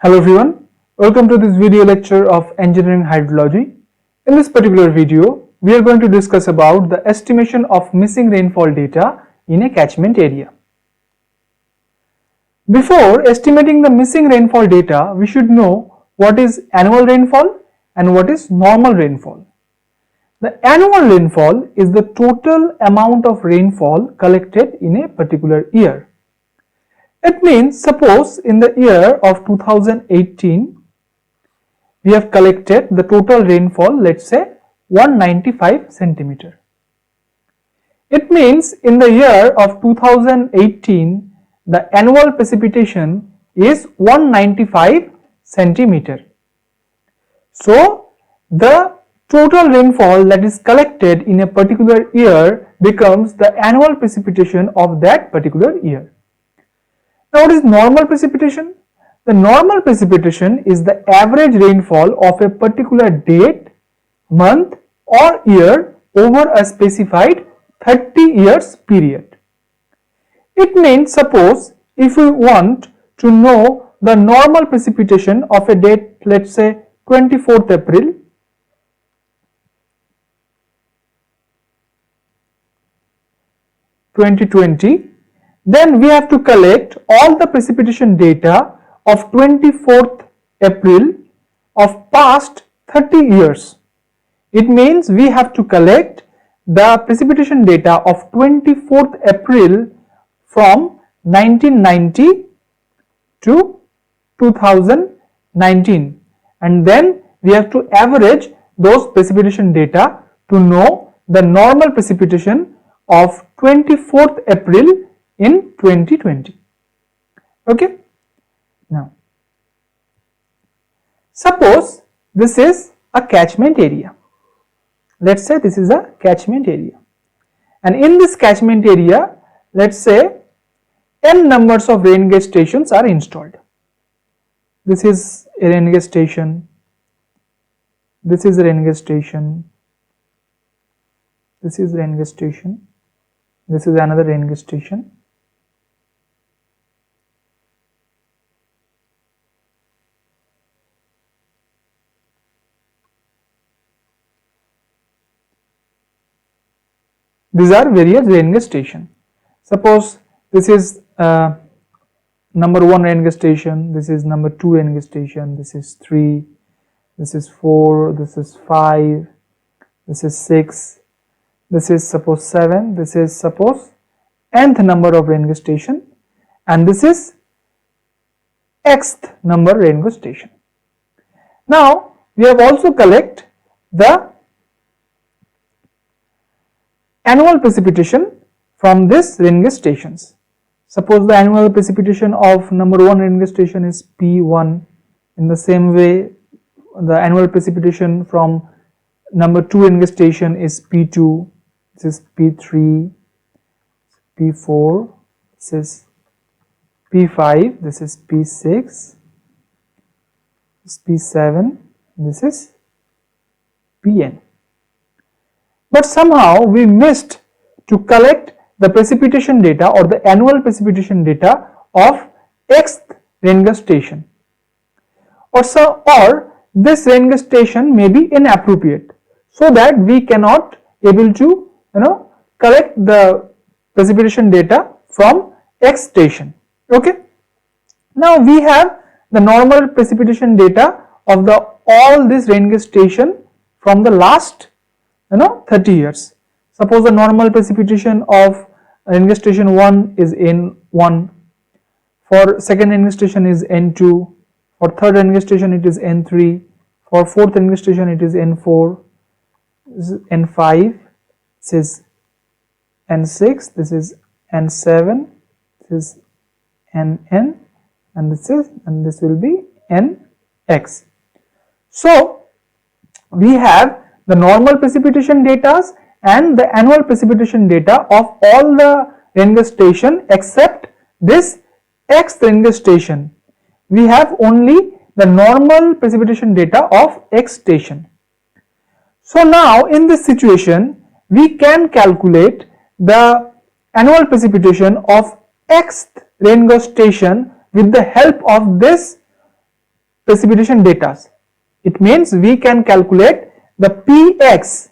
Hello everyone, welcome to this video lecture of engineering hydrology. In this particular video, we are going to discuss about the estimation of missing rainfall data in a catchment area. Before estimating the missing rainfall data, we should know what is annual rainfall and what is normal rainfall. The annual rainfall is the total amount of rainfall collected in a particular year. It means, suppose in the year of 2018, we have collected the total rainfall, let's say 195 centimeter. It means in the year of 2018, the annual precipitation is 195 centimeter. So, the total rainfall that is collected in a particular year becomes the annual precipitation of that particular year. Now, what is normal precipitation? The normal precipitation is the average rainfall of a particular date, month or year over a specified 30 years period. It means, suppose if we want to know the normal precipitation of a date, let's say 24th April, (2020), then we have to collect all the precipitation data of 24th April of past 30 years. It means we have to collect the precipitation data of 24th April from 1990 to 2019, and then we have to average those precipitation data to know the normal precipitation of 24th April in 2020. Okay. Now, suppose this is a catchment area. Let's say this is a catchment area, and in this catchment area, let's say n numbers of rain gauge stations are installed. This is a rain gauge station. This is a rain gauge station. This is rain gauge station. This is another rain gauge station. These are various rain gauge stations. Suppose this is number 1 rain gauge station, this is number 2 rain gauge station, this is 3, this is 4, this is 5, this is 6, this is suppose 7, this is suppose nth number of rain gauge station, and this is xth number rain gauge station. Now, we have also collect the annual precipitation from this rain gauge stations. Suppose the annual precipitation of number 1 rain gauge station is P1. In the same way, the annual precipitation from number 2 rain gauge station is P2. This is P3, P4, this is P5, this is P6, this is P7, this is Pn. But somehow we missed to collect the precipitation data or the annual precipitation data of xth rain gauge station, or this rain gauge station may be inappropriate, so that we cannot able to collect the precipitation data from x station. Okay. Now we have the normal precipitation data of the all this rain gauge station from the last 30 years. Suppose the normal precipitation of rain gauge station 1 is N1, for second rain gauge station is N2, for third rain gauge station it is N3, for fourth rain gauge station it is N4, this is N5, this is N6, this is N7, this is Nn, and this will be Nx. So we have the normal precipitation data and the annual precipitation data of all the rain gauge station except this x rain gauge station. We have only the normal precipitation data of x station. So now in this situation, we can calculate the annual precipitation of xth rain gauge station with the help of this precipitation data. It means we can calculate the Px.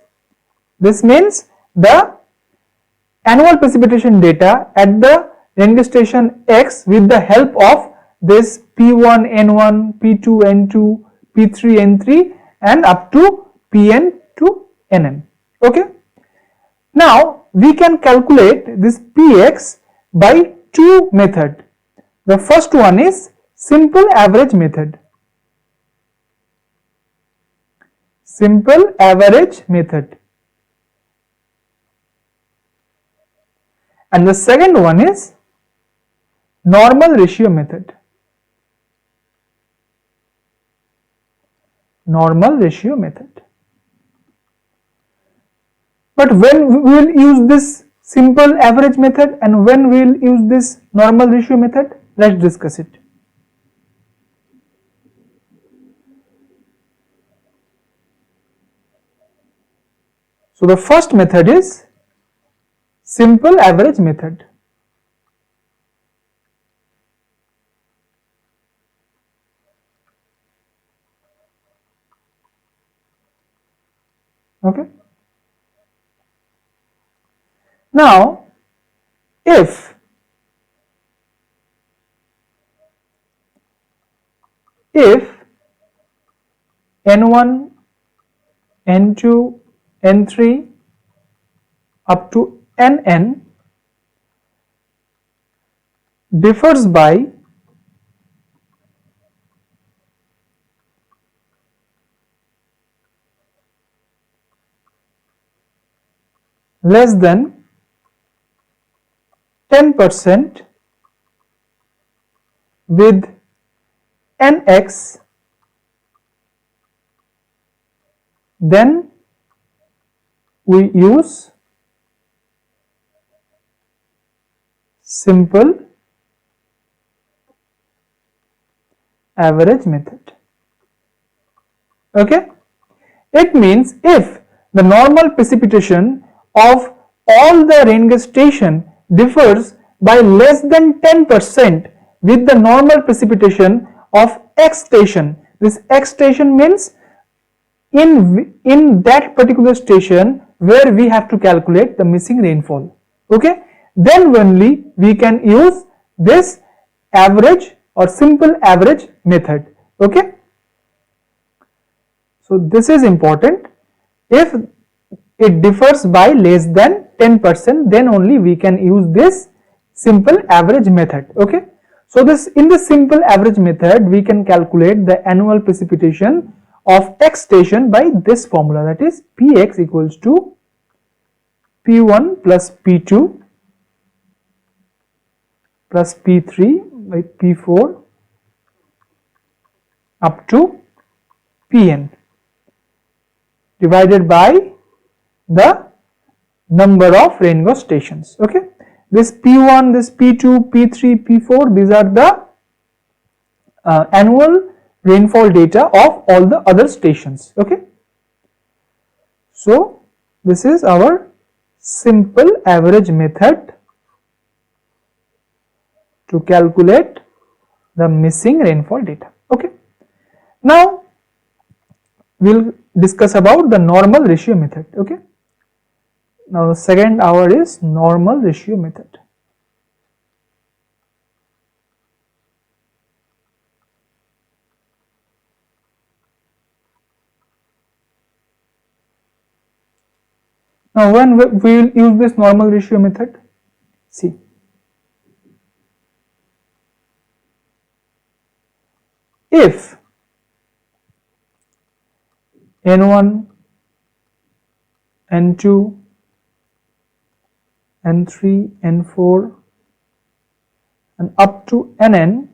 This means the annual precipitation data at the rain station X with the help of this P1 N1, P2 N2, P3 N3 and up to Pn to Nn. Okay. Now we can calculate this Px by two methods. The first one is simple average method. Simple average method. And the second one is normal ratio method. Normal ratio method. But when we will use this simple average method and when we will use this normal ratio method, let's discuss it. So the first method is simple average method. Okay. Now, if N1, N2, N3 up to Nn differs by less than 10% with Nx, then we use simple average method. Okay. It means if the normal precipitation of all the rain gauge station differs by less than 10% with the normal precipitation of X station. This X station means in that particular station where we have to calculate the missing rainfall. Okay, then only we can use this average or simple average method. Okay, so this is important. If it differs by less than 10%, then only we can use this simple average method. Okay, so in this simple average method we can calculate the annual precipitation of X station by this formula, that is Px equals to P1 plus P2 plus P3 by P4 up to Pn divided by the number of rain gauge stations. Okay, this P1, this P2, P3, P4, these are the annual rainfall data of all the other stations. Okay, so this is our simple average method to calculate the missing rainfall data. Okay, now we'll discuss about the normal ratio method. Okay, now the second hour is normal ratio method. Now when we will use this normal ratio method, see, if N1, N2, N3, N4 and up to Nn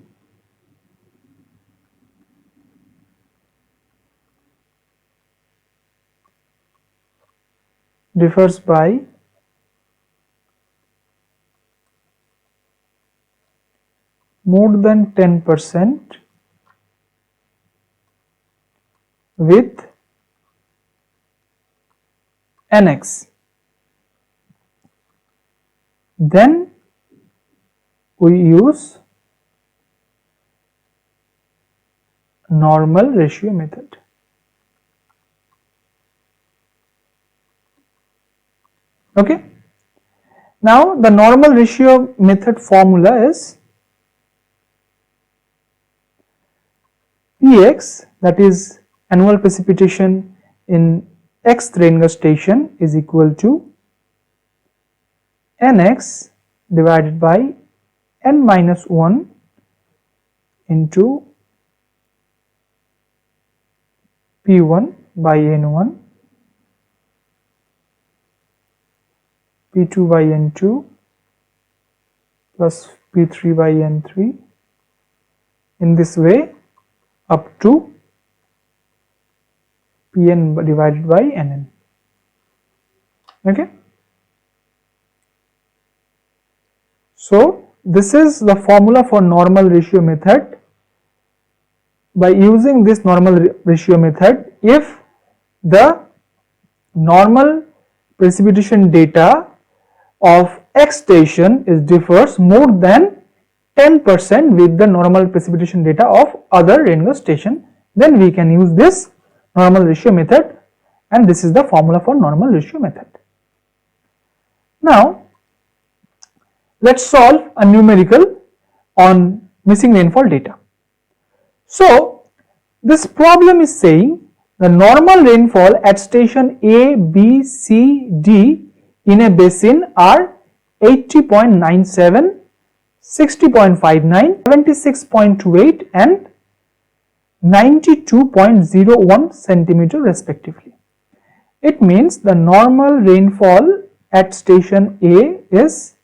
differs by more than 10% with Nx, then we use normal ratio method. Okay. Now the normal ratio method formula is Px, that is annual precipitation in x rain gauge station, is equal to Nx divided by n minus 1 into P1 by N1, P2 by N2 plus P3 by N3, in this way up to Pn divided by Nn. Okay. So this is the formula for normal ratio method. By using this normal ratio method, if the normal precipitation data of X station differs more than 10% with the normal precipitation data of other rain gauge station, then we can use this normal ratio method, and this is the formula for normal ratio method. Now let's solve a numerical on missing rainfall data. So this problem is saying the normal rainfall at station A, B, C, D in a basin are 80.97, 60.59, 76.28 and 92.01 centimeter respectively. It means the normal rainfall at station A is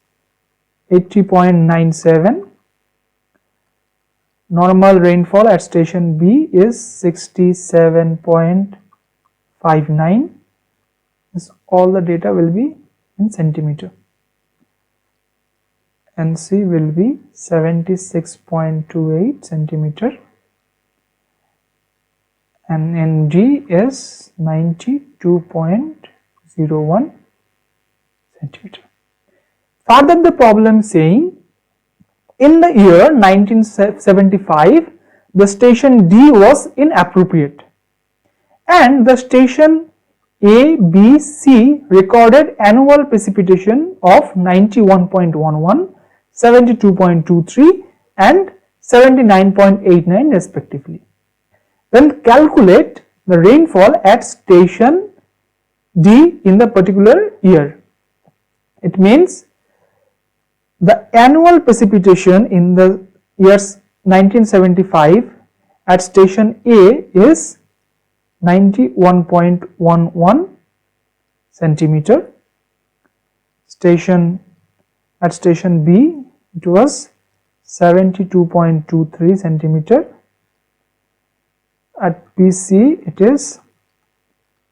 80.97, normal rainfall at station B is 67.59. This all the data will be in centimeter, and C will be 76.28 centimeter, and NG is 92.01 centimeter. Further, the problem saying in the year 1975 the station D was inappropriate and the station A, B, C recorded annual precipitation of 91.11, 72.23 and 79.89 respectively. Then calculate the rainfall at station D in the particular year. It means the annual precipitation in the years 1975 at station A is 91.11 centimeter. At station B it was 72.23 centimeter. At PC it is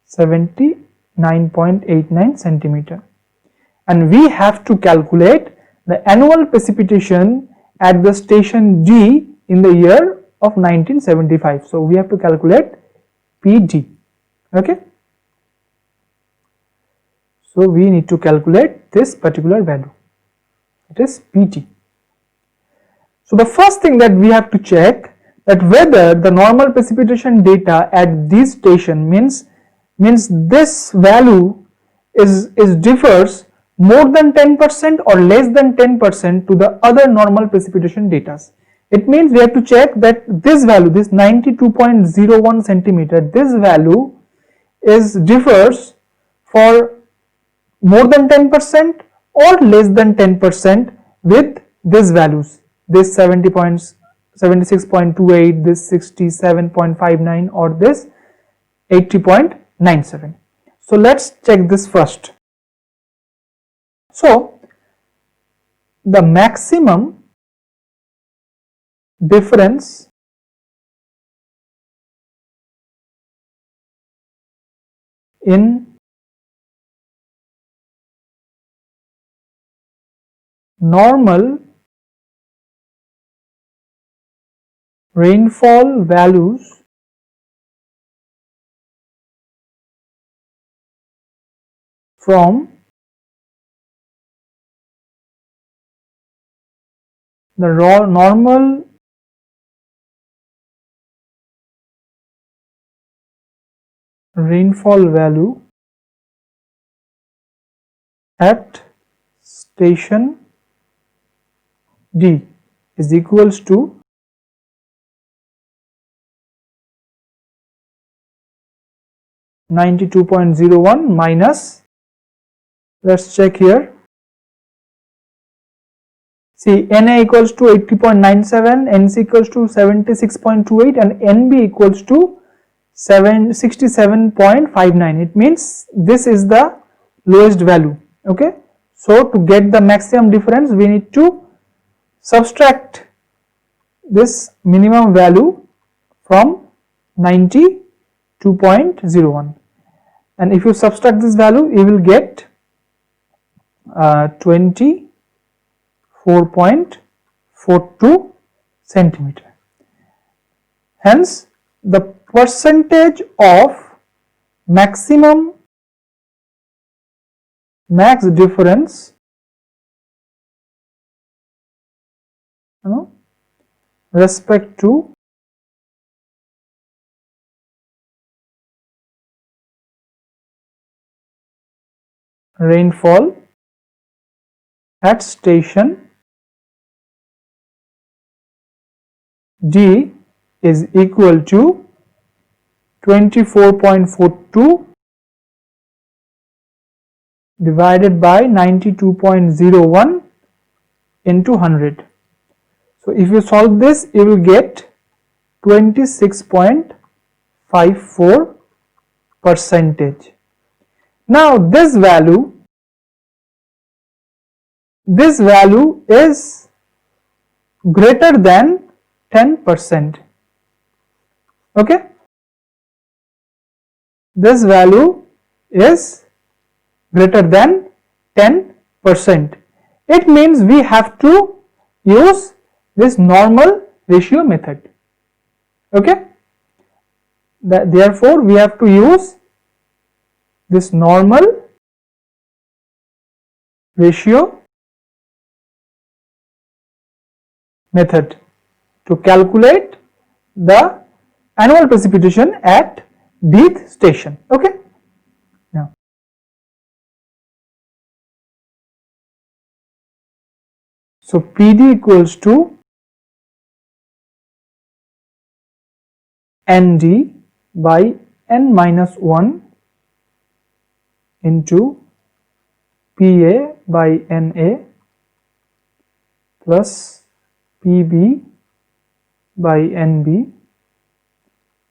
79.89 centimeter, and we have to calculate the annual precipitation at the station D in the year of 1975. So we have to calculate PD. Okay. So we need to calculate this particular value. It is PT. So the first thing that we have to check that whether the normal precipitation data at this station means this value differs more than 10% or less than 10% to the other normal precipitation data. It means we have to check that this value, this 92.01 centimeter, this value differs for more than 10% or less than 10% with these values, this 76.28, this 67.59 or this 80.97. So let's check this first. So the maximum difference in normal rainfall values from the normal rainfall value at station D is equals to -92.01 minus, let's check here. See, Na equals to 80.97, Nc equals to 76.28 and Nb equals to 67.59. It means this is the lowest value. Okay, so to get the maximum difference we need to subtract this minimum value from 92.01, and if you subtract this value you will get 24.42 centimeter. Hence the percentage of max difference respect to rainfall at station D is equal to 24.42 divided by 92.01 into 100. So if you solve this you will get 26.54 percentage. Now this value is greater than 10%. Okay, this value is greater than 10%. It means we have to use this normal ratio method. Okay, therefore we have to use this normal ratio method to calculate the annual precipitation at Dth station. Okay, now so PD equals to ND by n minus 1 into PA by NA plus PB by NB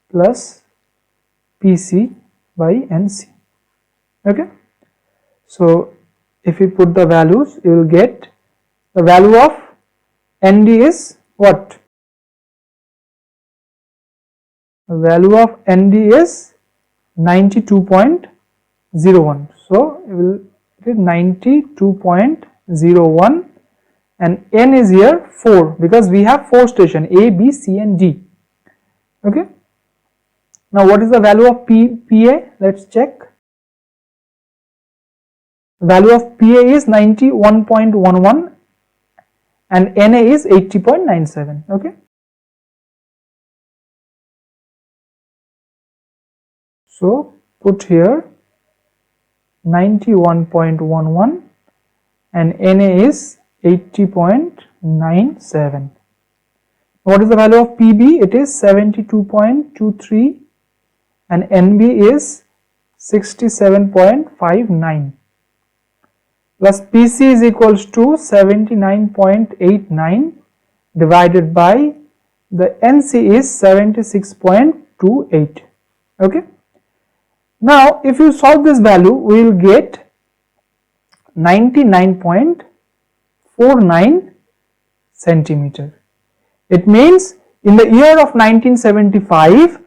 plus PC by NC. Okay, so if you put the values you will get the value of ND is what? The value of ND is 92.01. So you will get 92.01 and N is here 4 because we have 4 stations A, B, C and D. Okay. Now what is the value of PA? Let's check. The value of PA is 91.11 and NA is 80.97. Okay. So put here 91.11 and NA is 80.97. What is the value of PB? It is 72.23 and NB is 67.59 plus PC is equals to 79.89 divided by the NC is 76.28. Okay. Now if you solve this value we will get 99.49 centimeter. It means in the year of 1975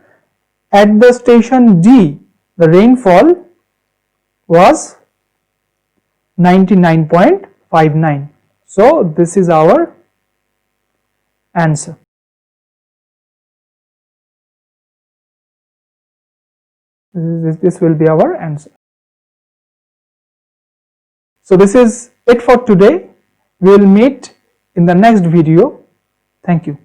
at the station D the rainfall was 99.59. So this is our answer. This will be our answer. So this is it for today. We will meet in the next video. Thank you.